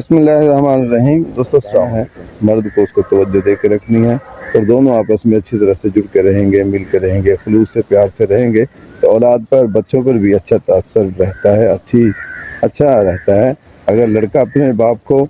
बिस्मिल्लाहिर्रहमानिर्रहीम। दोस्तों है मर्द को उसको तवज्जो दे के रखनी है और दोनों आपस में अच्छी तरह से जुड़ के रहेंगे, मिल के रहेंगे, खलूस से प्यार से रहेंगे तो औलाद पर, बच्चों पर भी अच्छा तासर रहता है, अच्छा रहता है। अगर लड़का अपने बाप को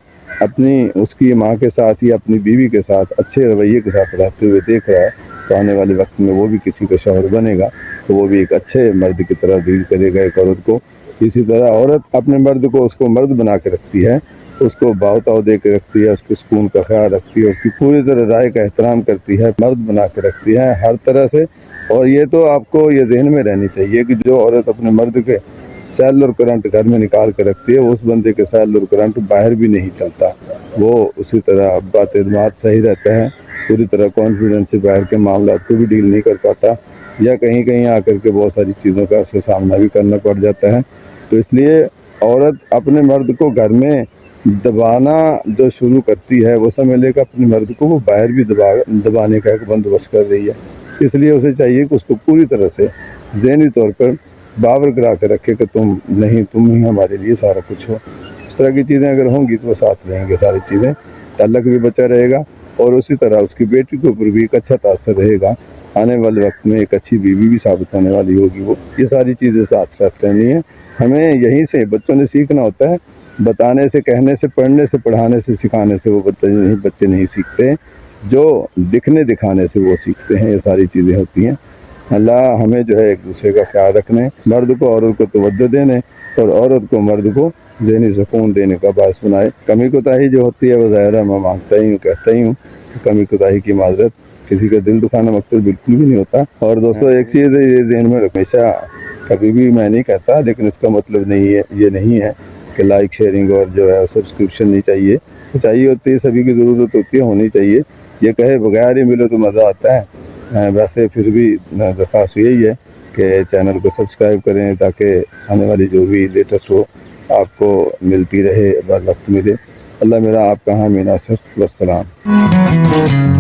अपनी उसकी माँ के साथ या अपनी बीवी के साथ अच्छे रवैये के साथ रहते हुए देख रहा है तो आने वाले वक्त में वो भी किसी का शौहर बनेगा तो वो भी एक अच्छे मर्द की तरह डील करेगा एक औरत को। इसी तरह औरत अपने मर्द को उसको मर्द बना के रखती है, उसको भाव दे के रखती है, उसके सुकून का ख्याल रखती है, उसकी पूरी तरह राय का एहतराम करती है, मर्द बना के रखती है हर तरह से। और ये तो आपको ये ज़हन में रहनी चाहिए कि जो औरत अपने मर्द के सेल और करंट घर में निकाल के रखती है उस बंदे के सेल और करंट बाहर भी नहीं चलता, वो उसी तरह बात सही रहता है, पूरी तरह कॉन्फिडेंस से बाहर के मामला को भी डील नहीं कर पाता या कहीं कहीं आकर के बहुत सारी चीज़ों का उसका सामना भी करना पड़ जाता है। तो इसलिए औरत अपने मर्द को घर में दबाना जो शुरू करती है वो समझ लेकर अपने मर्द को वो बाहर भी दबाने का एक बंदोबस्त कर रही है। इसलिए उसे चाहिए कि उसको पूरी तरह से ज़हनी तौर पर बावर करा के रखे कि तुम ही हमारे लिए सारा कुछ हो। इस तरह की चीज़ें अगर होंगी तो वो साथ रहेंगे सारी चीज़ें, ताल्लुक भी बचा रहेगा और उसी तरह उसकी बेटी के ऊपर भी एक अच्छा तासर रहेगा, आने वाले वक्त में एक अच्छी बीवी भी साबित होने वाली होगी वो। ये सारी चीज़ें साथ साथ रहनी है। हमें यहीं से बच्चों ने सीखना होता है, बताने से, कहने से, पढ़ने से, पढ़ाने से, सिखाने से वो बच्चे नहीं सीखते, जो दिखने दिखाने से वो सीखते हैं। ये सारी चीज़ें होती हैं। अल्लाह हमें जो है एक दूसरे का ख्याल रखने, मर्द को औरत को तवज्जो देने और औरत को मर्द को ज़हनी सुकून देने का बायस बनाए। कमी कोताही जो होती है वो ज़ाहिर है मैं मांगता ही हूँ, कहता ही हूँ, कमी कोताही की माजरत, किसी का दिल दुखाना मकसद बिल्कुल भी नहीं होता। और दोस्तों एक चीज़ ये ज़हन में हमेशा, कभी भी मैं नहीं कहता, लेकिन इसका मतलब ये नहीं है कि लाइक शेयरिंग और जो है सब्सक्रिप्शन नहीं चाहिए, चाहिए होती है, सभी की ज़रूरत होती है, होनी चाहिए। ये कहे बगैर ही मिले तो मज़ा आता है। वैसे फिर भी दरख्वास्त यही है कि चैनल को सब्सक्राइब करें ताकि आने वाली जो भी लेटेस्ट हो आपको मिलती रहे, वक्त मिले। अल्लाह मेरा आपका हामी नासिर, वस्सलाम।